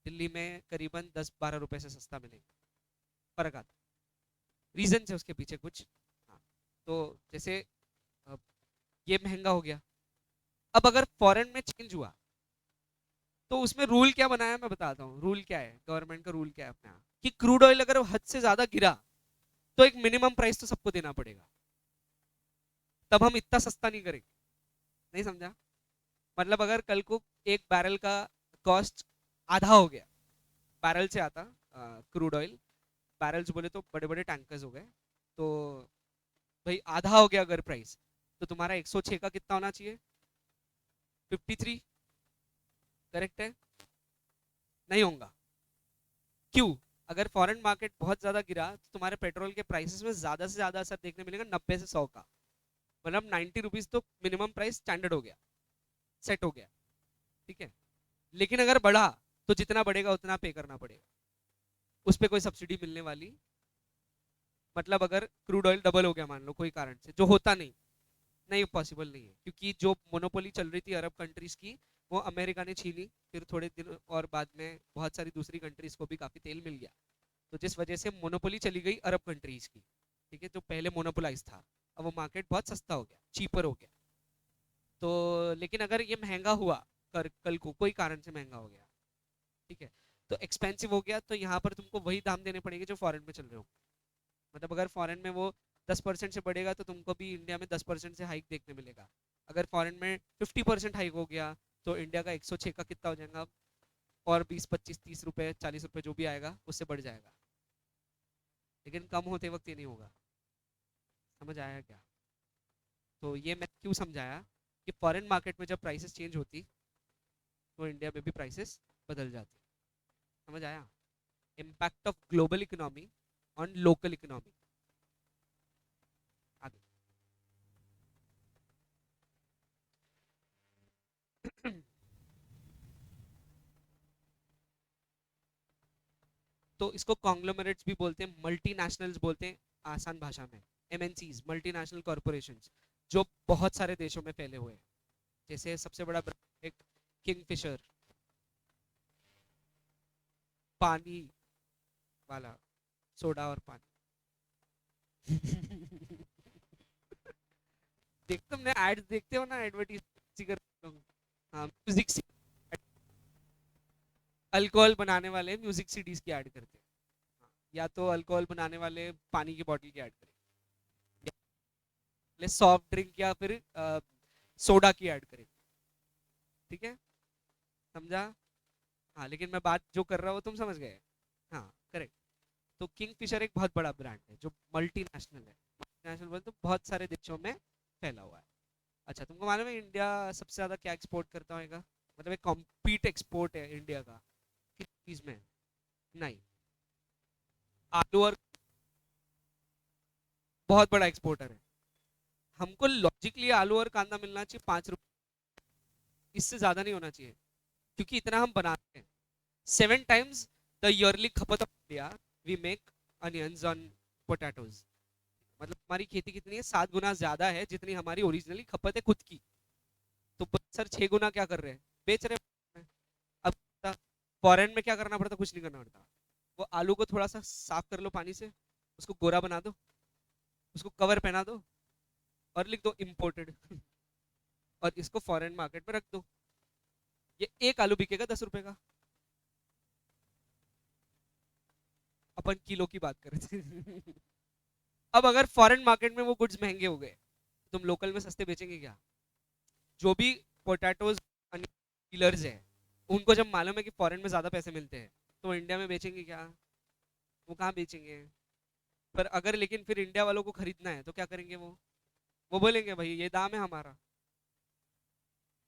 दिल्ली में करीबन 10-12 रुपए से सस्ता मिलेगा, फर्क आता है, रीजन है उसके पीछे कुछ। हाँ, तो जैसे अब ये महंगा हो गया, अब अगर फॉरेन में चेंज हुआ तो उसमें रूल क्या बनाया मैं बताता हूँ। रूल क्या है, गवर्नमेंट का रूल क्या है अपने यहाँ, कि क्रूड ऑयल अगर हद से ज्यादा गिरा तो एक मिनिमम प्राइस तो सबको देना पड़ेगा, तब हम इतना सस्ता नहीं करेंगे। नहीं समझा, मतलब अगर कल को एक बैरल का कॉस्ट आधा हो गया, बैरल से आता क्रूड ऑयल, बैरल्स बोले तो बड़े बड़े टैंकर्स हो गए, तो भाई आधा हो गया अगर प्राइस, तो तुम्हारा 106 का कितना होना चाहिए, 53, करेक्ट है? नहीं होगा, क्यों? अगर फॉरेन मार्केट बहुत ज्यादा गिरा तो तुम्हारे पेट्रोल के प्राइसेस में ज्यादा से ज्यादा असर देखने मिलेगा 90 से 100 का, मतलब 90 रुपीज तो मिनिमम प्राइस स्टैंडर्ड हो गया, सेट हो गया। ठीक है, लेकिन अगर बढ़ा तो जितना बढ़ेगा उतना पे करना पड़ेगा, उस पर कोई सब्सिडी मिलने वाली, मतलब अगर क्रूड ऑयल डबल हो गया मान लो कोई कारण से, जो होता नहीं, नहीं पॉसिबल नहीं है, क्योंकि जो मोनोपोली चल रही थी अरब कंट्रीज की वो अमेरिका ने छीनी, फिर थोड़े दिन और बाद में बहुत सारी दूसरी कंट्रीज को भी काफी तेल मिल गया, तो जिस वजह से मोनोपोली चली गई अरब कंट्रीज की। ठीक है, जो पहले मोनोपोलाइज था, अब वो मार्केट बहुत सस्ता हो गया, चीपर हो गया। तो लेकिन अगर ये महंगा हुआ, कल को कोई कारण से महंगा हो गया, ठीक है, तो एक्सपेंसिव हो गया, तो यहाँ पर तुमको वही दाम देने पड़ेंगे जो फॉरेन में चल रहे हो। मतलब अगर फॉरेन में वो 10% से बढ़ेगा तो तुमको भी इंडिया में 10% से हाइक देखने मिलेगा। अगर फॉरेन में 50% हाइक हो गया तो इंडिया का 106 का कितना हो जाएगा, और 20 25 30 रुपए 40 रुपए जो भी आएगा उससे बढ़ जाएगा, लेकिन कम होते वक्त ये नहीं होगा। समझ आया क्या? तो ये मैं क्यों समझाया कि फॉरेन मार्केट में जब प्राइसेस चेंज होती तो इंडिया में भी प्राइसेस बदल जाती। समझ आया? Impact of global economy on local economy. आगे तो इसको कॉन्ग्लोमरेट्स भी बोलते हैं, मल्टीनेशनल्स बोलते हैं आसान भाषा में, एमएनसीज, मल्टीनेशनल कॉर्पोरेशंस, जो बहुत सारे देशों में फैले हुए हैं। जैसे सबसे बड़ा एक किंगफिशर, पानी वाला, सोडा और पानी। देखते तुमने एड्स देखते हो ना, एडवर्टीज कर, हाँ म्यूजिक, अल्कोहल बनाने वाले म्यूजिक सीडीज की ऐड करते हैं। हाँ, या तो अल्कोहल बनाने वाले पानी की बोतल की ऐड करें, या सॉफ्ट ड्रिंक या फिर सोडा की ऐड करें। ठीक है, समझा? हाँ, लेकिन मैं बात जो कर रहा हूँ तुम समझ गए। हाँ, करेक्ट। तो किंगफिशर एक बहुत बड़ा ब्रांड है जो मल्टीनेशनल है, मल्टीनेशनल बोले तो बहुत सारे देशों में फैला हुआ है। अच्छा, तुमको मालूम है इंडिया सबसे ज्यादा क्या एक्सपोर्ट करता होगा? मतलब एक कॉम्पीट एक्सपोर्ट है इंडिया का, किस चीज में? नहीं, आलू, और बहुत बड़ा एक्सपोर्टर है। हमको लॉजिकली आलू और कांदा मिलना चाहिए 5 रुपए, इससे ज्यादा नहीं होना चाहिए, क्योंकि इतना हम बनाते हैं। 7 times द ईयरली खपत of India we make onions on potatoes. मतलब हमारी खेती कितनी है, 7 गुना ज्यादा है जितनी हमारी ओरिजिनली खपत है खुद की। तो सर 6 गुना क्या कर रहे हैं, बेच रहे हैं। अब फॉरेन में क्या करना पड़ता, कुछ नहीं करना पड़ता, वो आलू को थोड़ा सा साफ कर लो पानी से, उसको गोरा बना दो, उसको कवर पहना दो और लिख दो इम्पोर्टेड और इसको फॉरेन मार्केट में रख दो, ये एक आलू बिकेगा 10 रुपए का। अपन किलो की बात कर रहे थे। अब अगर फॉरेन मार्केट में वो गुड्स महंगे हो गए, तुम लोकल में सस्ते बेचेंगे क्या? जो भी पोटैटोज डीलर्स है, उनको जब मालूम है कि फॉरेन में ज्यादा पैसे मिलते हैं, तो इंडिया में बेचेंगे क्या? वो कहाँ बेचेंगे? पर अगर लेकिन फिर इंडिया वालों को खरीदना है तो क्या करेंगे वो बोलेंगे भाई ये दाम है हमारा।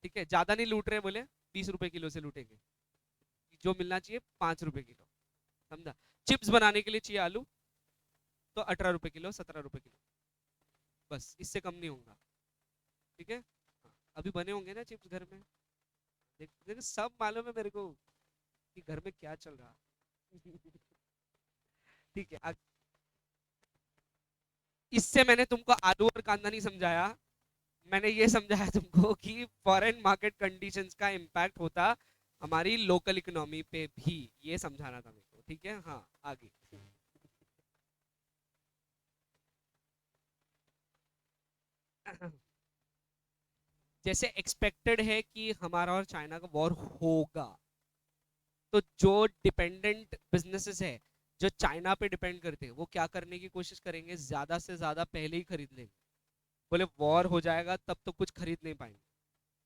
ठीक है, ज्यादा नहीं लूट रहे, बोले 20 रुपए किलो से लूटेंगे, जो मिलना चाहिए 5 रुपए किलो। समझा? चिप्स बनाने के लिए चाहिए आलू, तो 18 रुपए किलो, 17 रुपए किलो, बस इससे कम नहीं होगा। ठीक है। हाँ, अभी बने होंगे ना चिप्स घर में। देख देख, सब मालूम है मेरे को कि घर में क्या चल रहा। ठीक है। इससे मैंने तुमको आलू और कांदा नहीं समझाया, मैंने ये समझाया तुमको कि फॉरेन मार्केट कंडीशंस का इम्पैक्ट होता हमारी लोकल इकोनॉमी पे भी, ये समझाना था मेरे को। ठीक है। हाँ, आगे। जैसे एक्सपेक्टेड है कि हमारा और चाइना का वॉर होगा, तो जो डिपेंडेंट बिजनेसेस है, जो चाइना पे डिपेंड करते हैं, वो क्या करने की कोशिश करेंगे, ज्यादा से ज्यादा पहले ही खरीद लेंगे। बोले वॉर हो जाएगा तब तो कुछ खरीद नहीं पाएंगे,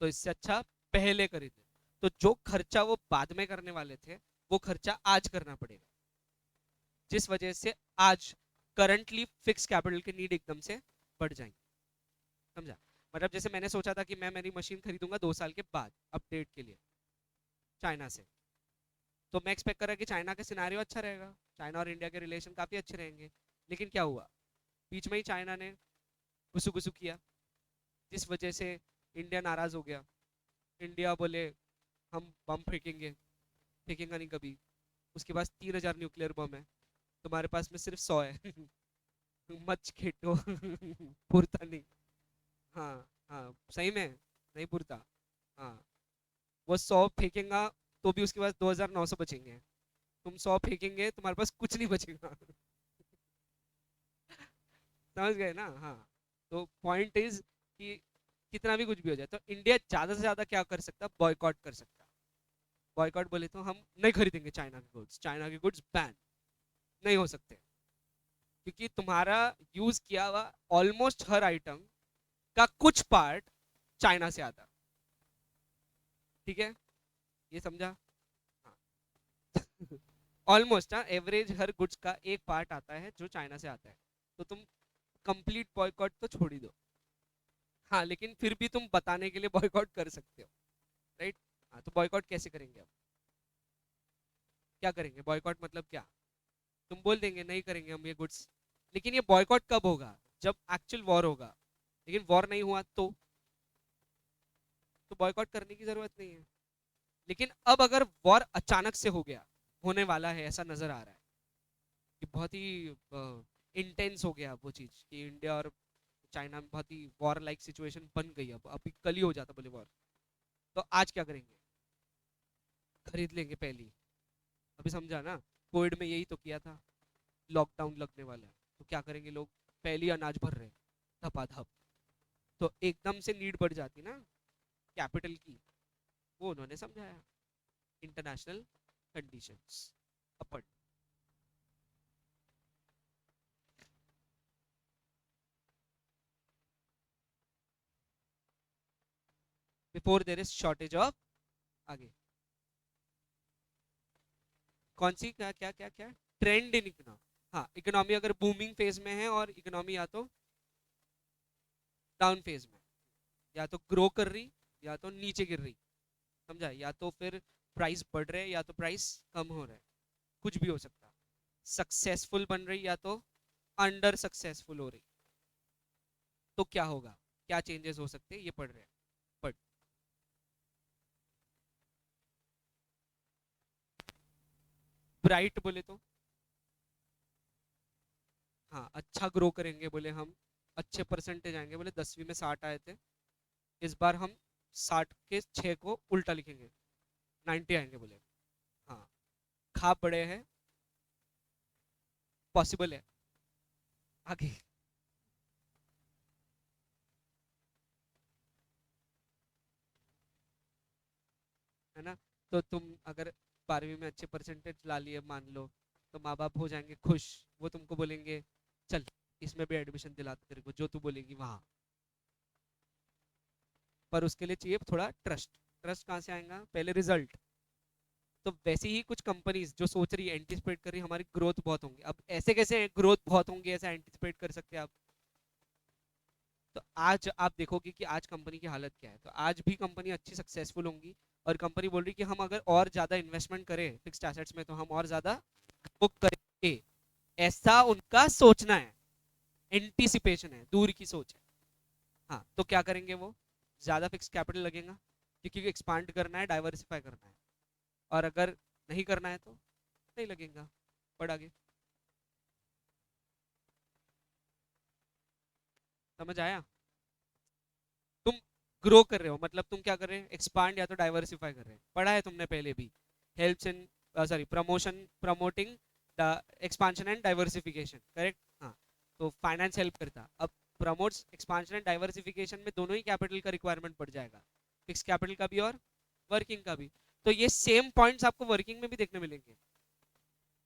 तो इससे अच्छा पहले खरीद ले। तो जो खर्चा वो बाद में करने वाले थे, वो खर्चा आज करना पड़ेगा, जिस वजह से आज करंटली फिक्स कैपिटल की नीड एकदम से बढ़ जाएंगे। समझा? मतलब जैसे मैंने सोचा था कि मैं मेरी मशीन खरीदूंगा 2 साल के बाद अपडेट के लिए चाइना से, तो मैं एक्सपेक्ट कर रहा कि चाइना का सिनारियो अच्छा रहेगा, चाइना और इंडिया के रिलेशन काफी अच्छे रहेंगे। लेकिन क्या हुआ, बीच में ही चाइना ने गुसु गुसु किया, जिस वजह से इंडिया नाराज हो गया। इंडिया बोले हम बम फेंकेंगे, फेंकेगा नहीं कभी, उसके पास 3,000 न्यूक्लियर बम है, तुम्हारे पास में सिर्फ 100 है। मच खेटो। पुरता नहीं। हाँ हाँ, सही में नहीं पुरता। हाँ, वो 100 फेंकेगा तो भी उसके पास 2,900 बचेंगे, तुम 100 फेंकेंगे तुम्हारे पास कुछ नहीं बचेगा। समझ गए ना? हाँ। तो पॉइंट इज कि कितना भी कुछ भी हो जाए, तो इंडिया ज्यादा से ज्यादा क्या कर सकता, बॉयकॉट कर सकता। बॉयकॉट बोले तो हम नहीं खरीदेंगे चाइना के गुड्स, चाइना के गुड्स बैन नहीं हो सकते, क्योंकि तुम्हारा यूज किया हुआ ऑलमोस्ट हर आइटम का कुछ पार्ट चाइना से आता। ठीक है, ये समझा? ऑलमोस्ट, हाँ, एवरेज हर गुड्स का एक पार्ट आता है जो चाइना से आता है, तो तुम कंप्लीट बॉयकॉट तो छोड़ ही दो। हाँ, लेकिन फिर भी तुम बताने के लिए बॉयकॉट कर सकते हो, राइट? हाँ, तो बॉयकॉट कैसे करेंगे अब? क्या करेंगे बॉयकॉट, मतलब क्या? तुम बोल देंगे नहीं करेंगे हम ये गुड्स, लेकिन ये बॉयकॉट कब होगा, जब एक्चुअल वॉर होगा। लेकिन वॉर नहीं हुआ तो बॉयकॉट करने की जरूरत नहीं है। लेकिन अब अगर वॉर अचानक से हो गया, होने वाला है ऐसा नजर आ रहा है कि बहुत ही इंटेंस हो गया वो चीज, कि इंडिया और चाइना में बहुत ही वॉर लाइक सिचुएशन बन गई, अब अभी कल ही हो जाता बोले वॉर, तो आज क्या करेंगे? खरीद लेंगे पहली। अभी समझा ना? कोविड में यही तो किया था, लॉकडाउन लगने वाला है तो क्या करेंगे लोग, पहली अनाज भर रहे हैं धपाधप, तो एकदम से नीड बढ़ जाती ना कैपिटल की। वो उन्होंने समझाया, इंटरनेशनल कंडीशंस अपन। Before there is shortage of, आगे कौन सी, क्या क्या क्या क्या, ट्रेंड इन इकोनॉमी। हाँ, इकोनॉमी अगर बूमिंग फेज में है और इकोनॉमी या तो डाउन फेज में, या तो ग्रो कर रही या तो नीचे गिर रही। समझा? या तो फिर प्राइस बढ़ रहे या तो प्राइस कम हो रहा है, कुछ भी हो सकता। सक्सेसफुल बन रही या तो अंडर सक्सेसफुल हो रही, तो क्या होगा, क्या चेंजेस हो सकते हैं, ये पढ़ रहे हैं। बट ब्राइट बोले तो, हाँ, अच्छा ग्रो करेंगे बोले हम, अच्छे परसेंटेज आएंगे बोले, 10वीं में 60 आए थे, इस बार हम 60 के 6 को उल्टा लिखेंगे, 90 आएंगे बोले। हाँ, खा पड़े हैं, पॉसिबल है। आगे, है ना? तो तुम अगर 12वीं में अच्छे परसेंटेज ला लिए मान लो, तो माँ बाप हो जाएंगे खुश, वो तुमको बोलेंगे चल इसमें भी एडमिशन दिलाते तेरे को, जो तू बोलेगी वहां। पर उसके लिए चाहिए थोड़ा ट्रस्ट। ट्रस्ट कहाँ से आएगा, पहले रिजल्ट। तो वैसे ही कुछ कंपनीज जो सोच रही है, एंटिसिपेट कर रही है हमारी ग्रोथ बहुत होंगी, अब ऐसे कैसे ग्रोथ बहुत होंगी ऐसा एंटिसिपेट कर सकते हैं आप? तो आज आप देखोगे कि आज कंपनी की हालत क्या है, तो आज भी कंपनी अच्छी सक्सेसफुल होंगी, और कंपनी बोल रही कि हम अगर और ज्यादा इन्वेस्टमेंट करें फिक्स्ड एसेट्स में तो हम और ज्यादा ग्रो करेंगे। ऐसा उनका सोचना है, एंटीसिपेशन है, दूर की सोच है। हाँ, तो क्या करेंगे वो, ज्यादा फिक्स कैपिटल लगेगा क्योंकि एक्सपांड करना है, डाइवर्सिफाई करना है। और अगर नहीं करना है तो नहीं लगेगा। बढ़ आगे, समझ आया? तुम ग्रो कर रहे हो मतलब तुम क्या कर रहे हो, एक्सपांड या तो डाइवर्सिफाई कर रहे हैं, पढ़ा है तुमने पहले भी। Helps in, sorry, promotion, promoting the expansion and diversification, correct? हाँ, तो फाइनेंस हेल्प करता। अब प्रमोट्स एक्सपांशन एंड डाइवर्सिफिकेशन में दोनों ही कैपिटल का रिक्वायरमेंट पड़ जाएगा, फिक्स कैपिटल का भी और वर्किंग का भी। तो ये सेम पॉइंट्स आपको वर्किंग में भी देखने मिलेंगे,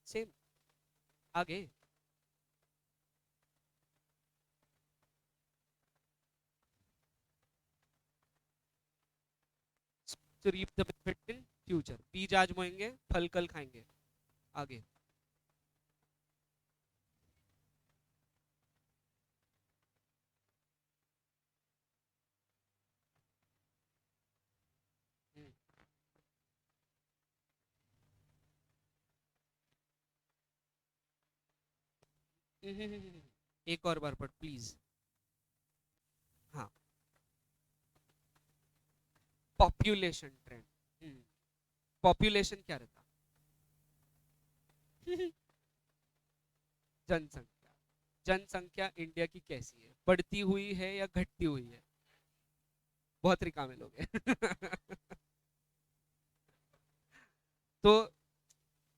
सेम। आगे, to reap the benefit in future, बीज आज बोएंगे फल कल खाएंगे। आगे, हम्म, एक और बार पढ़ प्लीज। हाँ, पॉपुलेशन ट्रेंड। पॉपुलेशन क्या रहता? जनसंख्या। जनसंख्या इंडिया की कैसी है, बढ़ती हुई है या घटती हुई है? बहुत रिकामे लोग हैं। तो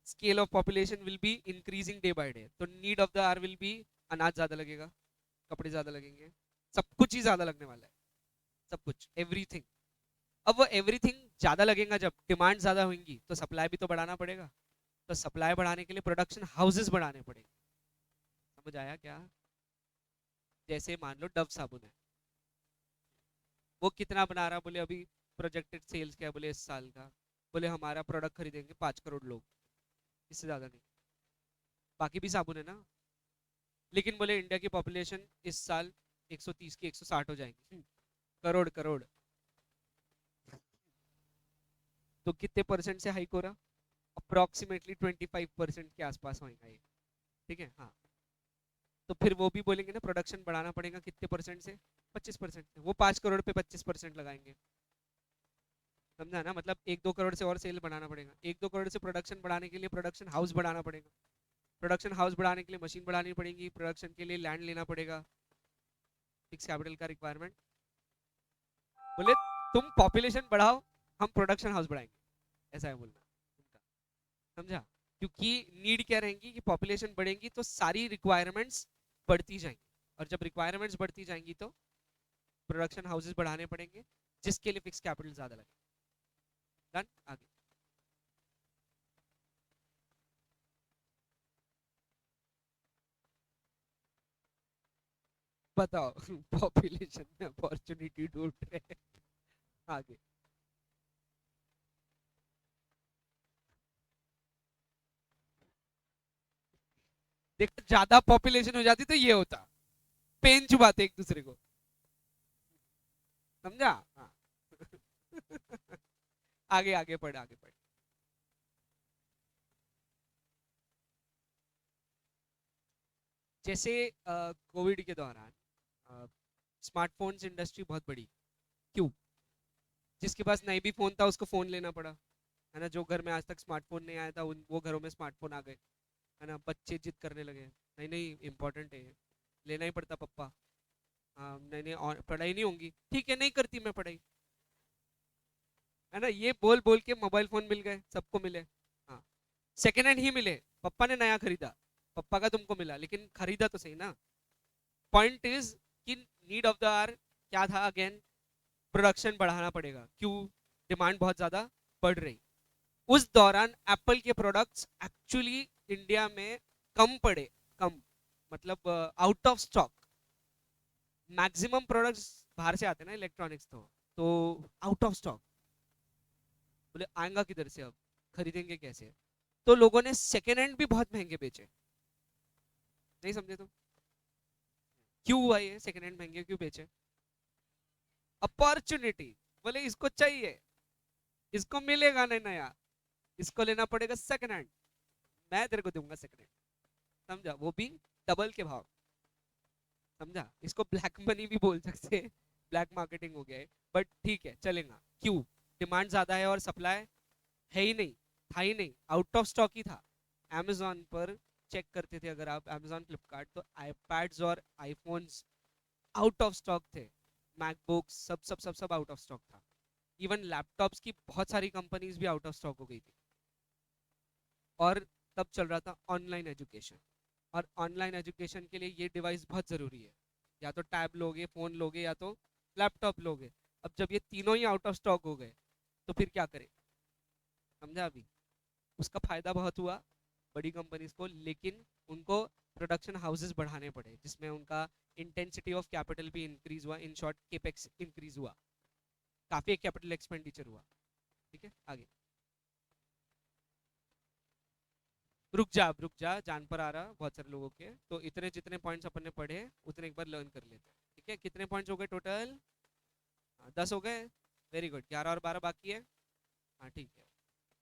scale of population will be increasing day by day, तो need of their will be, अनाज ज्यादा लगेगा, कपड़े ज्यादा लगेंगे, सब कुछ ही ज्यादा लगने वाला है, सब कुछ, एवरीथिंग। अब वो एवरीथिंग ज्यादा लगेगा, जब डिमांड ज्यादा होंगी तो सप्लाई भी तो बढ़ाना पड़ेगा। तो सप्लाई बढ़ाने के लिए प्रोडक्शन हाउसेस बढ़ाने पड़ेंगे। समझ आया क्या? जैसे मान लो डव साबुन है, वो कितना बना रहा, बोले अभी प्रोजेक्टेड सेल्स क्या है, बोले इस साल का, बोले हमारा प्रोडक्ट खरीदेंगे 5 करोड़ लोग, इससे ज्यादा नहीं। बाकी भी साबुन है ना, लेकिन बोले इंडिया की पॉपुलेशन इस साल 130 की 160 हो जाएंगी। करोड़ करोड़। तो कितने परसेंट से हाइक हो रहा? अप्रोक्सीमेटली 25% के आसपास होएगा ये। ठीक है, हाँ। तो फिर वो भी बोलेंगे ना, प्रोडक्शन बढ़ाना पड़ेगा कितने परसेंट से, 25% से। वो 5 करोड़ पे 25% लगाएंगे। समझा ना, मतलब 1-2 करोड़ से और सेल बढ़ाना पड़ेगा, 1-2 करोड़ से प्रोडक्शन बढ़ाने के लिए प्रोडक्शन हाउस बढ़ाना पड़ेगा, प्रोडक्शन हाउस बढ़ाने के लिए मशीन बढ़ानी पड़ेगी, प्रोडक्शन के लिए लैंड लेना पड़ेगा, फिक्स कैपिटल का रिक्वायरमेंट। बोले तुम पॉपुलेशन बढ़ाओ, हम प्रोडक्शन हाउस बढ़ाएंगे, ऐसा है बोलना उनका। समझा? क्योंकि नीड क्या रहेंगी कि पॉपुलेशन बढ़ेगी तो सारी रिक्वायरमेंट्स बढ़ती जाएंगी, और जब रिक्वायरमेंट्स बढ़ती जाएंगी तो प्रोडक्शन हाउसेस बढ़ाने पड़ेंगे, जिसके लिए फिक्स कैपिटल ज्यादा लगे। डन। आगे बताओ। पॉपुलेशन में अपॉर्चुनिटी ढूंढ रहे हैं। आगे, देखो ज्यादा पॉपुलेशन हो जाती तो ये होता, पेन चुबाते एक दूसरे को। समझा? हाँ। आगे आगे पढ़, आगे पढ़। जैसे कोविड के दौरान स्मार्टफोन्स इंडस्ट्री बहुत बड़ी, क्यों? जिसके पास नहीं भी फोन था उसको फोन लेना पड़ा, है ना? जो घर में आज तक स्मार्टफोन नहीं आया था उन वो घरों में स्मार्टफोन आ गए, है ना? बच्चे जिद करने लगे, नहीं नहीं इंपॉर्टेंट है ये, लेना ही पड़ता पप्पा। हाँ, नहीं नहीं पढ़ाई नहीं होंगी, ठीक है नहीं करती मैं पढ़ाई, है ना? ये बोल बोल के मोबाइल फोन मिल गए, सबको मिले। हाँ, सेकेंड हैंड ही मिले, पप्पा ने नया खरीदा, पप्पा का तुमको मिला, लेकिन खरीदा तो सही ना। पॉइंट इज कि नीड ऑफ द आर क्या था अगेन, प्रोडक्शन बढ़ाना पड़ेगा, क्यों? डिमांड बहुत ज्यादा बढ़ रही। उस दौरान एप्पल के प्रोडक्ट्स एक्चुअली इंडिया में कम पड़े, कम मतलब out of stock. Maximum products बाहर से आते हैं ना इलेक्ट्रॉनिक्स, तो आउट ऑफ स्टॉक। बोले आएगा किधर से अब, खरीदेंगे कैसे? तो लोगों ने सेकेंड हैंड भी बहुत महंगे बेचे। नहीं समझे तुम? क्यों हुआ ये, सेकेंड हैंड महंगे क्यों बेचे? अपॉर्चुनिटी। बोले इसको चाहिए, इसको मिलेगा नहीं नया, इसको लेना पड़ेगा सेकेंड हैंड, मैं तेरे को दूंगा सेकेंड हैंड। समझा, वो भी डबल के भाव। समझा, इसको ब्लैक मनी भी बोल सकते हैं, ब्लैक मार्केटिंग हो गया है, बट ठीक है चलेगा। क्यों? डिमांड ज्यादा है और सप्लाई है ही नहीं, था ही नहीं, आउट ऑफ स्टॉक ही था। Amazon पर चेक करते थे अगर आप, Amazon फ्लिपकार्ट, तो आईपैड्स और आईफोन्स आउट ऑफ स्टॉक थे। मैकबुक्स सब सब सब सब आउट ऑफ स्टॉक था। इवन लैपटॉप्स की बहुत सारी कंपनीज भी आउट ऑफ स्टॉक हो गई थी। और तब चल रहा था ऑनलाइन एजुकेशन, और ऑनलाइन एजुकेशन के लिए ये डिवाइस बहुत ज़रूरी है। या तो टैब लोगे, फ़ोन लोगे, या तो लैपटॉप लोगे। अब जब ये तीनों ही आउट ऑफ स्टॉक हो गए तो फिर क्या करें? समझा अभी? उसका फायदा बहुत हुआ बड़ी कंपनीज को, लेकिन उनको प्रोडक्शन हाउसेस बढ़ाने पड़े, जिसमें उनका इंटेंसिटी ऑफ कैपिटल भी इंक्रीज हुआ, इन शॉर्ट केपेक्स इंक्रीज हुआ, काफी कैपिटल एक्सपेंडिचर हुआ। ठीक है, आगे। रुक जा, जान पर आ रहा बहुत सारे लोगों के, तो इतने जितने पॉइंट्स अपन ने पढ़े उतने एक बार लर्न कर लेते हैं। ठीक है, कितने पॉइंट्स हो गए टोटल? 10 हो गए। वेरी गुड, 11 और 12 बाकी है। हाँ ठीक है,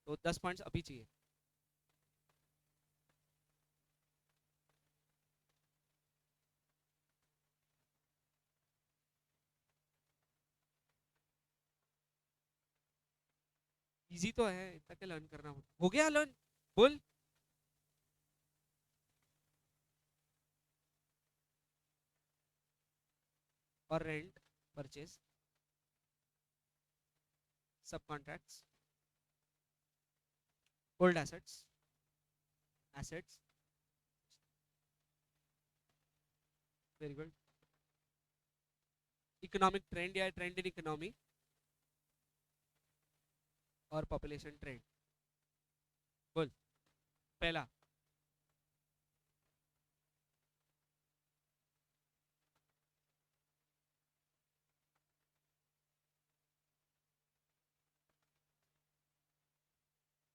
तो 10 पॉइंट्स अभी चाहिए। इजी तो है, इतना क्या लर्न करना हो गया लर्न? बोल। और रेंट, परचेज, सब contracts, old assets, assets. Very good. Economic trend या ट्रेंड इन इकोनॉमी, और पॉपुलेशन ट्रेंड। बोल। पहला।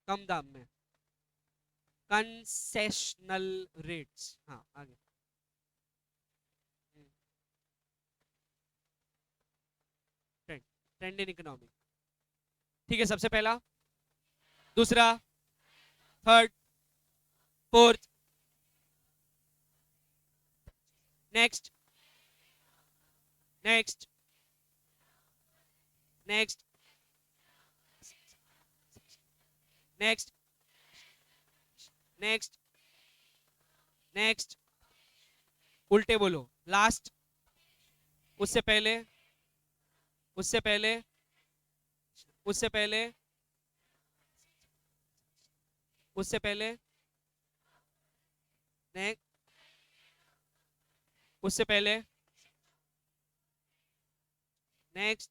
कम दाम में, कंसेशनल रेट्स। हाँ आगे। Trend, trend in economy. ठीक है, सबसे पहला, दूसरा, third, fourth, next, next, next, next, next, next, उल्टे बोलो, लास्ट, उससे पहले, उससे पहले, उससे पहले, उससे पहले, नेक्स्ट, उससे पहले, नेक्स्ट,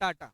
टाटा।